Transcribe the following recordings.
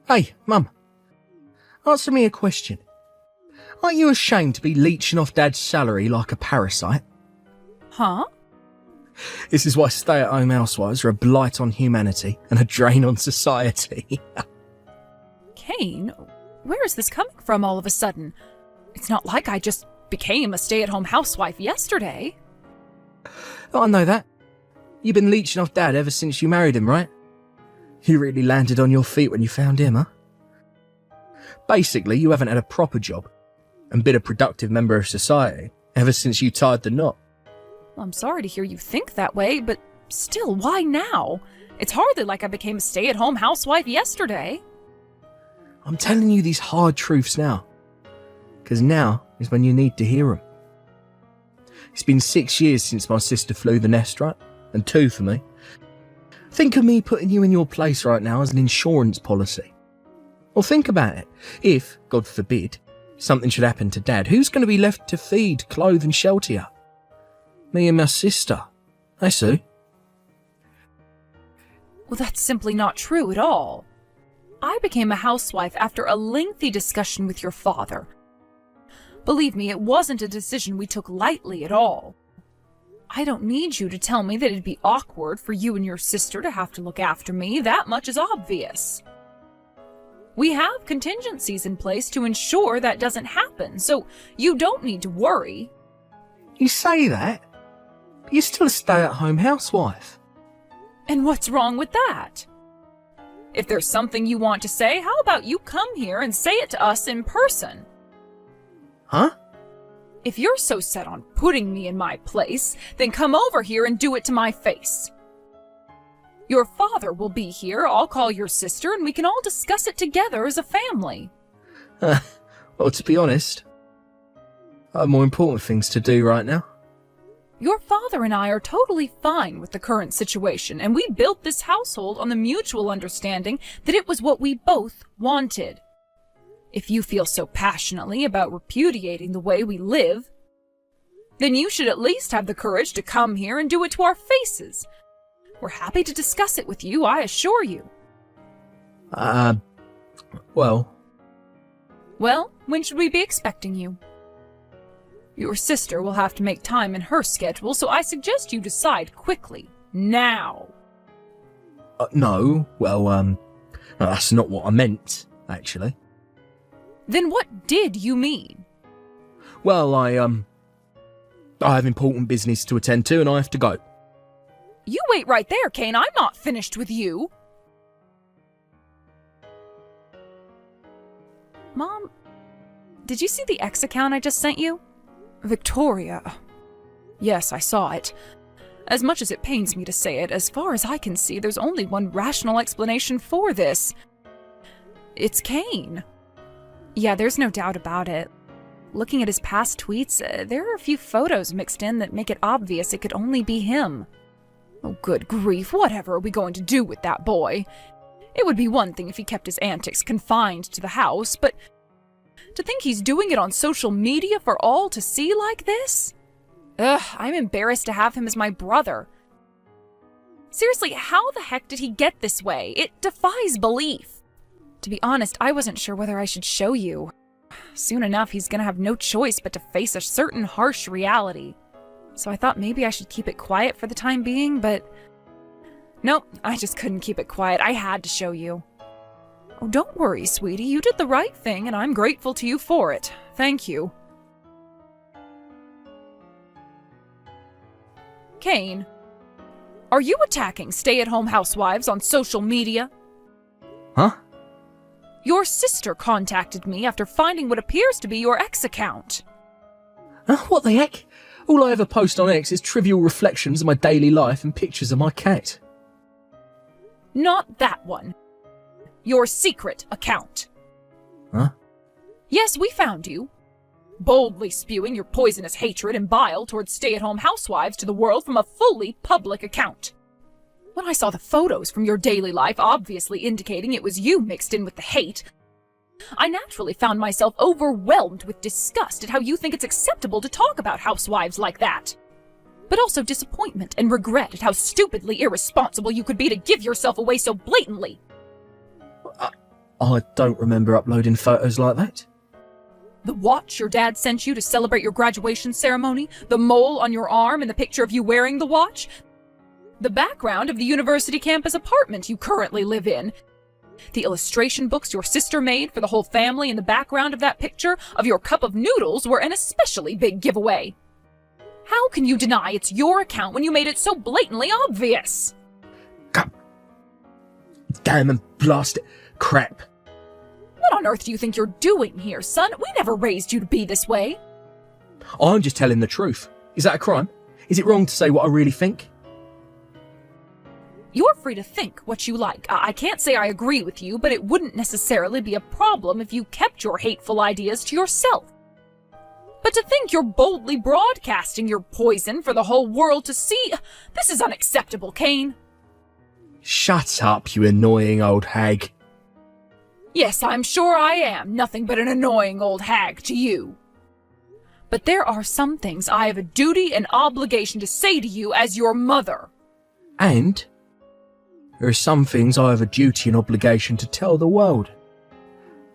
Hey, Mum. Answer me a question. Aren't you ashamed to be leeching off Dad's salary like a parasite? Huh? This is why stay-at-home housewives are a blight on humanity and a drain on society. Kane, where is this coming from all of a sudden? It's not like I just became a stay-at-home housewife yesterday. Oh, I know that. You've been leeching off Dad ever since you married him, right? You really landed on your feet when you found him, huh? Basically, you haven't had a proper job and been a productive member of society ever since you tied the knot. Well, I'm sorry to hear you think that way, but still, why now? It's hardly like I became a stay-at-home housewife yesterday. I'm telling you these hard truths now, because now is when you need to hear them. It's been 6 years since my sister flew the nest, right? And 2 for me. Think of me putting you in your place right now as an insurance policy. Well, think about it. If, God forbid, something should happen to Dad, who's going to be left to feed, clothe and shelter you? Me and my sister. That's who. Well, that's simply not true at all. I became a housewife after a lengthy discussion with your father. Believe me, it wasn't a decision we took lightly at all. I don't need you to tell me that it'd be awkward for you and your sister to have to look after me. That much is obvious. We have contingencies in place to ensure that doesn't happen, so you don't need to worry. You say that, but you're still a stay-at-home housewife. And what's wrong with that? If there's something you want to say, how about you come here and say it to us in person? Huh? If you're so set on putting me in my place, then come over here and do it to my face. Your father will be here, I'll call your sister, and we can all discuss it together as a family. Well, to be honest, I have more important things to do right now. Your father and I are totally fine with the current situation, and we built this household on the mutual understanding that it was what we both wanted. If you feel so passionately about repudiating the way we live, then you should at least have the courage to come here and do it to our faces. We're happy to discuss it with you, I assure you. Well, when should we be expecting you? Your sister will have to make time in her schedule, so I suggest you decide quickly. Now. No, that's not what I meant, actually. Then what did you mean? Well, I have important business to attend to and I have to go. You wait right there, Kane. I'm not finished with you. Mom, did you see the X account I just sent you? Victoria. Yes, I saw it. As much as it pains me to say it, as far as I can see, there's only one rational explanation for this. It's Kane. Yeah, there's no doubt about it. Looking at his past tweets, there are a few photos mixed in that make it obvious it could only be him. Oh, good grief, whatever are we going to do with that boy? It would be one thing if he kept his antics confined to the house, but to think he's doing it on social media for all to see like this? Ugh, I'm embarrassed to have him as my brother. Seriously, how the heck did he get this way? It defies belief. To be honest, I wasn't sure whether I should show you. Soon enough, he's gonna have no choice but to face a certain harsh reality. So I thought maybe I should keep it quiet for the time being, but nope, I just couldn't keep it quiet. I had to show you. Oh, don't worry, sweetie. You did the right thing, and I'm grateful to you for it. Thank you. Kane, are you attacking stay-at-home housewives on social media? Huh? Your sister contacted me after finding what appears to be your X account. What the heck? All I ever post on X is trivial reflections of my daily life and pictures of my cat. Not that one. Your secret account. Huh? Yes, we found you. Boldly spewing your poisonous hatred and bile towards stay-at-home housewives to the world from a fully public account. When I saw the photos from your daily life obviously indicating it was you mixed in with the hate, I naturally found myself overwhelmed with disgust at how you think it's acceptable to talk about housewives like that. But also disappointment and regret at how stupidly irresponsible you could be to give yourself away so blatantly. I don't remember uploading photos like that. The watch your dad sent you to celebrate your graduation ceremony, the mole on your arm and the picture of you wearing the watch, the background of the university campus apartment you currently live in, the illustration books your sister made for the whole family, and the background of that picture of your cup of noodles were an especially big giveaway. How can you deny it's your account when you made it so blatantly obvious? God damn and blast it. Crap. What on earth do you think you're doing here, son? We never raised you to be this way. I'm just telling the truth. Is that a crime? Is it wrong to say what I really think? You're free to think what you like. I can't say I agree with you, but it wouldn't necessarily be a problem if you kept your hateful ideas to yourself. But to think you're boldly broadcasting your poison for the whole world to see, this is unacceptable, Kane. Shut up, you annoying old hag. Yes, I'm sure I am nothing but an annoying old hag to you. But there are some things I have a duty and obligation to say to you as your mother. And there are some things I have a duty and obligation to tell the world.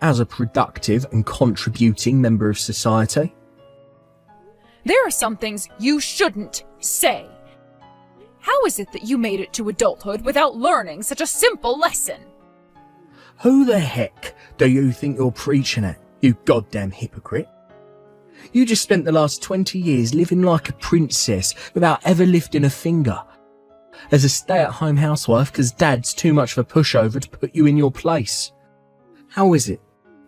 As a productive and contributing member of society. There are some things you shouldn't say. How is it that you made it to adulthood without learning such a simple lesson? Who the heck do you think you're preaching at, you goddamn hypocrite? You just spent the last 20 years living like a princess without ever lifting a finger. As a stay-at-home housewife because dad's too much of a pushover to put you in your place. How is it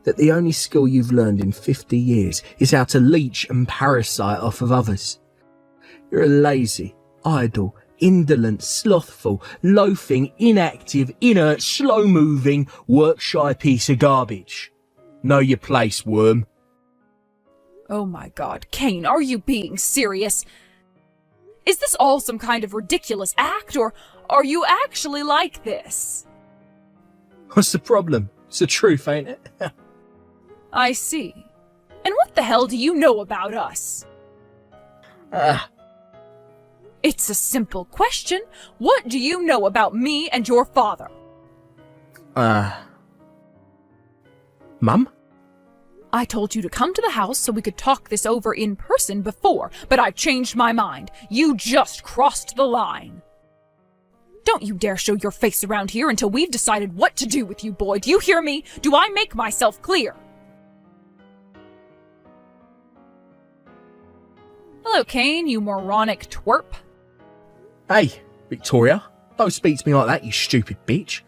that the only skill you've learned in 50 years is how to leech and parasite off of others? You're a lazy, idle, indolent, slothful, loafing, inactive, inert, slow-moving, work-shy piece of garbage. Know your place, worm. Oh my God, Kane, are you being serious? Is this all some kind of ridiculous act, or are you actually like this? What's the problem? It's the truth, ain't it? I see. And what the hell do you know about us? It's a simple question. What do you know about me and your father? Mum? I told you to come to the house so we could talk this over in person before, but I've changed my mind. You just crossed the line. Don't you dare show your face around here until we've decided what to do with you, boy. Do you hear me? Do I make myself clear? Hello, Kane, you moronic twerp. Hey, Victoria, don't speak to me like that, you stupid bitch.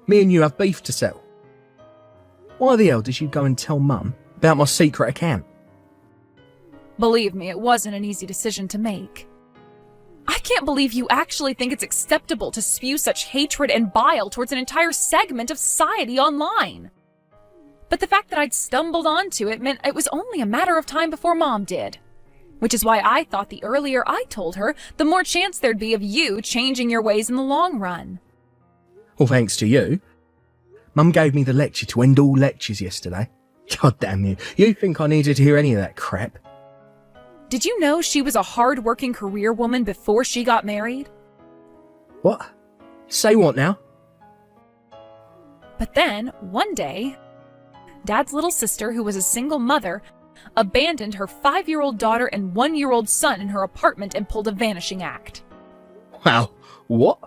Me and you have beef to settle. Why the hell did you go and tell Mum about my secret account? Believe me, it wasn't an easy decision to make. I can't believe you actually think it's acceptable to spew such hatred and bile towards an entire segment of society online. But the fact that I'd stumbled onto it meant it was only a matter of time before Mom did. Which is why I thought the earlier I told her, the more chance there'd be of you changing your ways in the long run. Well, thanks to you. Mum gave me the lecture to end all lectures yesterday. God damn you. You think I needed to hear any of that crap? Did you know she was a hard-working career woman before she got married? What? Say what now? But then, one day, Dad's little sister, who was a single mother, abandoned her 5-year-old daughter and 1-year-old son in her apartment and pulled a vanishing act. Wow, what?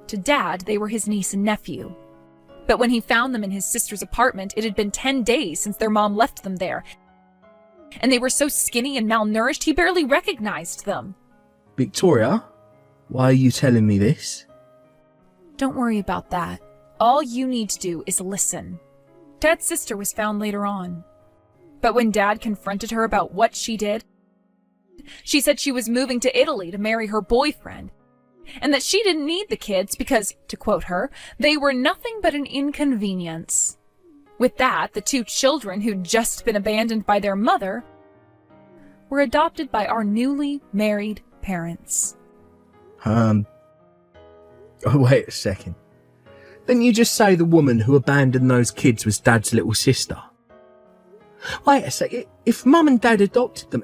To Dad, they were his niece and nephew. But when he found them in his sister's apartment, it had been 10 days since their mom left them there. And they were so skinny and malnourished, he barely recognized them. Victoria, why are you telling me this? Don't worry about that. All you need to do is listen. Dad's sister was found later on. But when Dad confronted her about what she did, she said she was moving to Italy to marry her boyfriend, and that she didn't need the kids because, to quote her, they were nothing but an inconvenience. With that, the 2 children who'd just been abandoned by their mother were adopted by our newly married parents. Oh, wait a second. Didn't you just say the woman who abandoned those kids was Dad's little sister? Wait a sec, if Mum and Dad adopted them,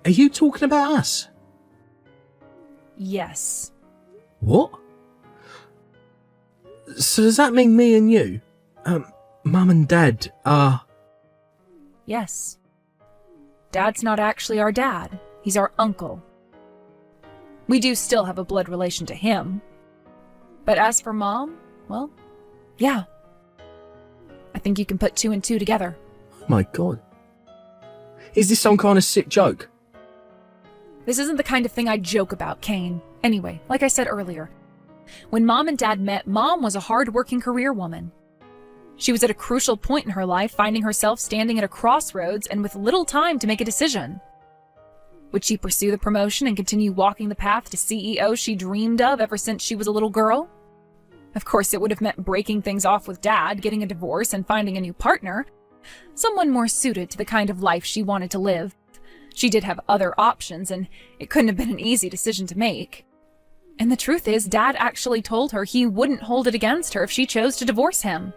are you talking about us? Yes. What? So does that mean me and you, Mum and Dad are... Yes. Dad's not actually our dad. He's our uncle. We do still have a blood relation to him. But as for Mom, well, yeah. I think you can put 2 and 2 together. My God. Is this some kind of sick joke? This isn't the kind of thing I joke about, Kane. Anyway, like I said earlier, when Mom and Dad met, Mom was a hard-working career woman. She was at a crucial point in her life, finding herself standing at a crossroads and with little time to make a decision. Would she pursue the promotion and continue walking the path to CEO she dreamed of ever since she was a little girl? Of course, it would have meant breaking things off with Dad, getting a divorce, and finding a new partner, someone more suited to the kind of life she wanted to live. She did have other options, and it couldn't have been an easy decision to make. And the truth is, Dad actually told her he wouldn't hold it against her if she chose to divorce him.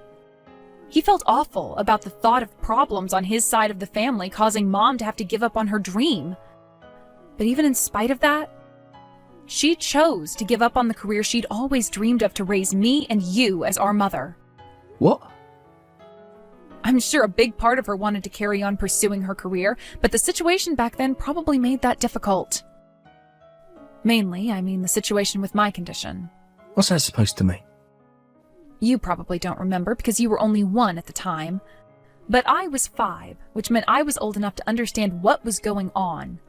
He felt awful about the thought of problems on his side of the family causing Mom to have to give up on her dream. But even in spite of that, she chose to give up on the career she'd always dreamed of to raise me and you as our mother. What? I'm sure a big part of her wanted to carry on pursuing her career, but the situation back then probably made that difficult. Mainly, I mean the situation with my condition. What's that supposed to mean? You probably don't remember because you were only 1 at the time. But I was 5, which meant I was old enough to understand what was going on.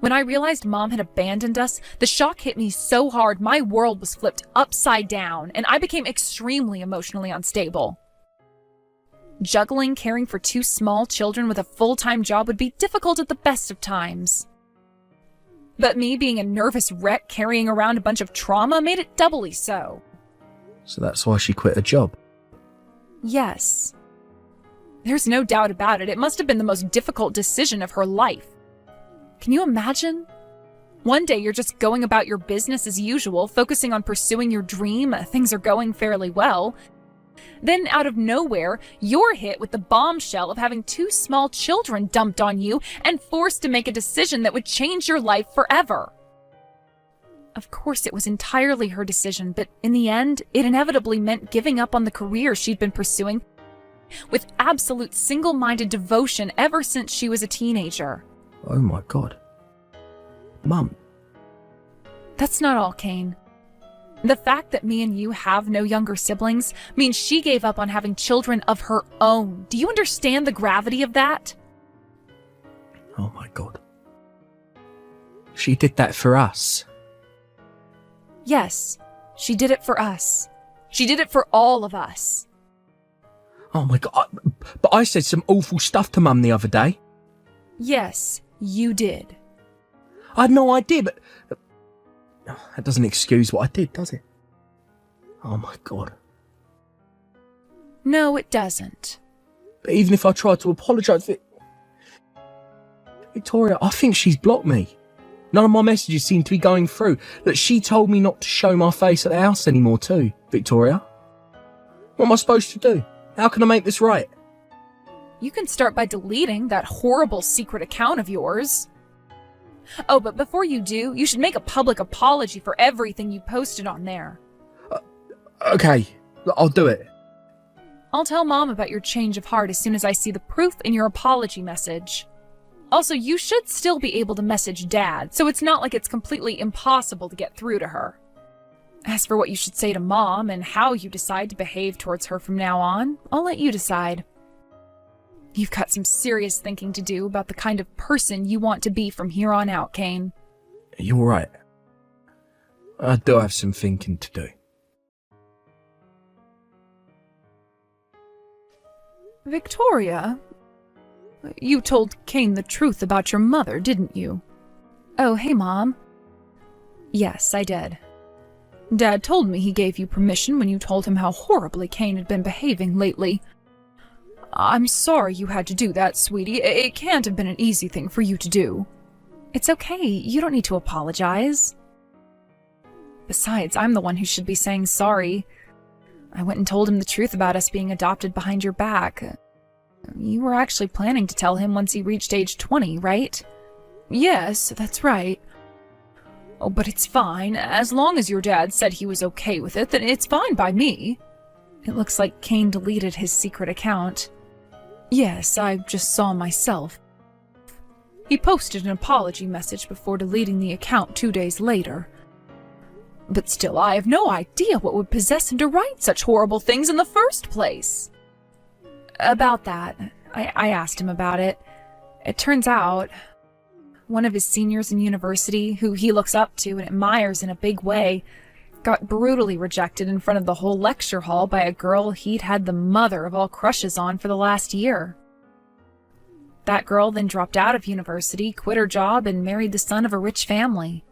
When I realized Mom had abandoned us, the shock hit me so hard my world was flipped upside down, and I became extremely emotionally unstable. Juggling caring for 2 small children with a full-time job would be difficult at the best of times. But me being a nervous wreck carrying around a bunch of trauma made it doubly so. So that's why she quit her job? Yes. There's no doubt about it. It must have been the most difficult decision of her life. Can you imagine? One day you're just going about your business as usual, focusing on pursuing your dream, things are going fairly well. Then out of nowhere, you're hit with the bombshell of having 2 small children dumped on you and forced to make a decision that would change your life forever. Of course, it was entirely her decision, but in the end, it inevitably meant giving up on the career she'd been pursuing with absolute single-minded devotion ever since she was a teenager. Oh my God. Mum. That's not all, Kane. The fact that me and you have no younger siblings means she gave up on having children of her own. Do you understand the gravity of that? Oh my God. She did that for us. Yes, she did it for us. She did it for all of us. Oh my God. But I said some awful stuff to Mum the other day. Yes, you did. I had no idea, but... that doesn't excuse what I did, does it? Oh my God. No, it doesn't. But even if I tried to apologise... Victoria, I think she's blocked me. None of my messages seem to be going through. Look, she told me not to show my face at the house anymore too, Victoria. What am I supposed to do? How can I make this right? You can start by deleting that horrible secret account of yours. Oh, but before you do, you should make a public apology for everything you posted on there. Okay, I'll do it. I'll tell Mom about your change of heart as soon as I see the proof in your apology message. Also, you should still be able to message Dad, so it's not like it's completely impossible to get through to her. As for what you should say to Mom and how you decide to behave towards her from now on, I'll let you decide. You've got some serious thinking to do about the kind of person you want to be from here on out, Kane. You're right. I do have some thinking to do. Victoria, you told Kane the truth about your mother, didn't you? Oh, hey, Mom. Yes, I did. Dad told me he gave you permission when you told him how horribly Kane had been behaving lately. I'm sorry you had to do that, sweetie. It can't have been an easy thing for you to do. It's okay. You don't need to apologize. Besides, I'm the one who should be saying sorry. I went and told him the truth about us being adopted behind your back. You were actually planning to tell him once he reached age 20, right? Yes, that's right. Oh, but it's fine. As long as your dad said he was okay with it, then it's fine by me. It looks like Kane deleted his secret account. Yes, I just saw myself. He posted an apology message before deleting the account 2 days later. But still, I have no idea what would possess him to write such horrible things in the first place. About that, I asked him about it. It turns out, one of his seniors in university, who he looks up to and admires in a big way, got brutally rejected in front of the whole lecture hall by a girl he'd had the mother of all crushes on for the last year. That girl then dropped out of university, quit her job, and married the son of a rich family.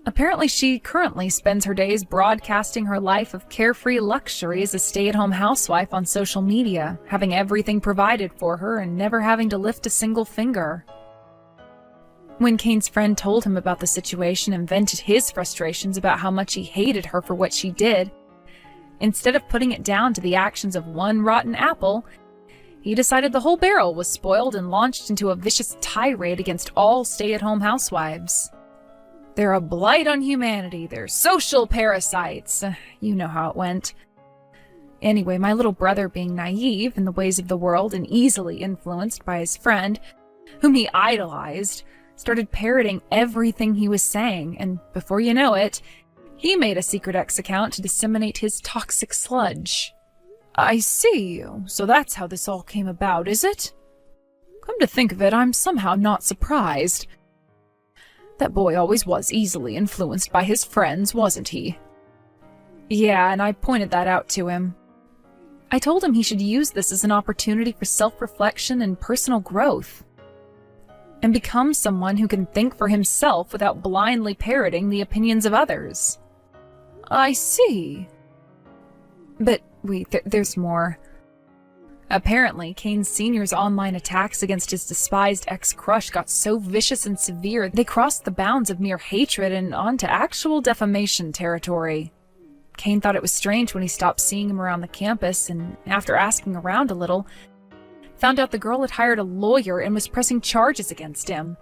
Apparently, she currently spends her days broadcasting her life of carefree luxury as a stay-at-home housewife on social media, having everything provided for her and never having to lift a single finger. When Kane's friend told him about the situation and vented his frustrations about how much he hated her for what she did, instead of putting it down to the actions of one rotten apple, he decided the whole barrel was spoiled and launched into a vicious tirade against all stay-at-home housewives. They're a blight on humanity. They're social parasites. You know how it went. Anyway, my little brother, being naive in the ways of the world and easily influenced by his friend, whom he idolized, started parroting everything he was saying, and before you know it, he made a secret X account to disseminate his toxic sludge. I see. So that's how this all came about, is it? Come to think of it, I'm somehow not surprised. That boy always was easily influenced by his friends, wasn't he? Yeah, and I pointed that out to him. I told him he should use this as an opportunity for self-reflection and personal growth, and become someone who can think for himself without blindly parroting the opinions of others. I see. But wait, there's more. Apparently, Kane Sr.'s online attacks against his despised ex-crush got so vicious and severe they crossed the bounds of mere hatred and onto actual defamation territory. Kane thought it was strange when he stopped seeing him around the campus, and after asking around a little, found out the girl had hired a lawyer and was pressing charges against him.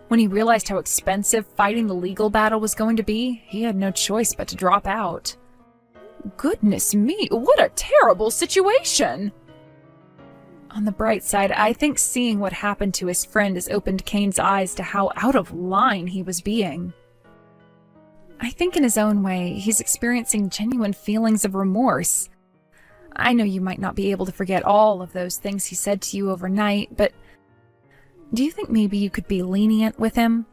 When he realized how expensive fighting the legal battle was going to be, he had no choice but to drop out. Goodness me, what a terrible situation! On the bright side, I think seeing what happened to his friend has opened Kane's eyes to how out of line he was being. I think in his own way, he's experiencing genuine feelings of remorse. I know you might not be able to forget all of those things he said to you overnight, but do you think maybe you could be lenient with him?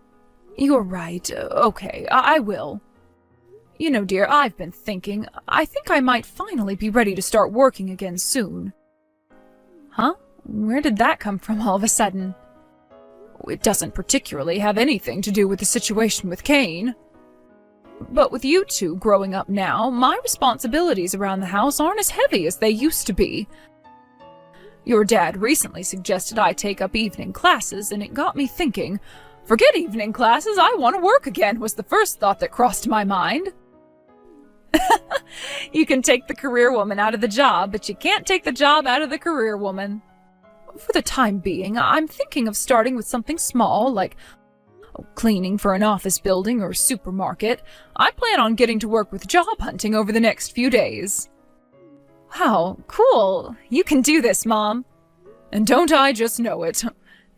You're right. Okay, I will. You know, dear, I've been thinking. I think I might finally be ready to start working again soon. Huh? Where did that come from all of a sudden? It doesn't particularly have anything to do with the situation with Kane. But with you two growing up now, my responsibilities around the house aren't as heavy as they used to be. Your dad recently suggested I take up evening classes, and it got me thinking, forget evening classes, I want to work again, was the first thought that crossed my mind. You can take the career woman out of the job, but you can't take the job out of the career woman. For the time being, I'm thinking of starting with something small, like cleaning for an office building or supermarket. I plan on getting to work with job hunting over the next few days. Wow, cool. You can do this, Mom. And don't I just know it?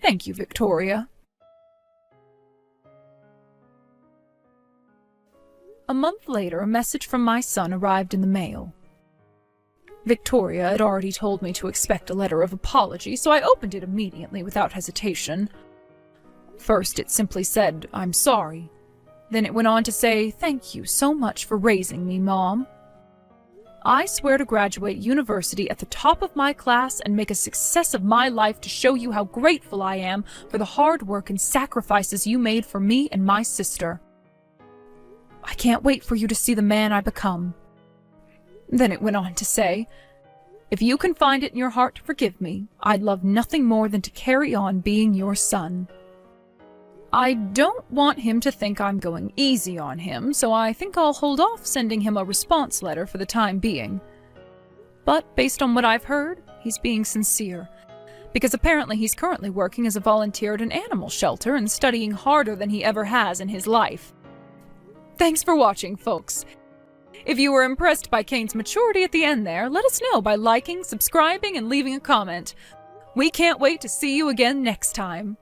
Thank you, Victoria. A month later, a message from my son arrived in the mail. Victoria had already told me to expect a letter of apology, so I opened it immediately without hesitation. First, it simply said, "I'm sorry." Then it went on to say, "Thank you so much for raising me, Mom. I swear to graduate university at the top of my class and make a success of my life to show you how grateful I am for the hard work and sacrifices you made for me and my sister. I can't wait for you to see the man I become." Then it went on to say, "If you can find it in your heart to forgive me, I'd love nothing more than to carry on being your son. I don't want him to think I'm going easy on him, so I think I'll hold off sending him a response letter for the time being. But based on what I've heard, he's being sincere, because apparently he's currently working as a volunteer at an animal shelter and studying harder than he ever has in his life. Thanks for watching, folks. If you were impressed by Kane's maturity at the end there, let us know by liking, subscribing, and leaving a comment. We can't wait to see you again next time.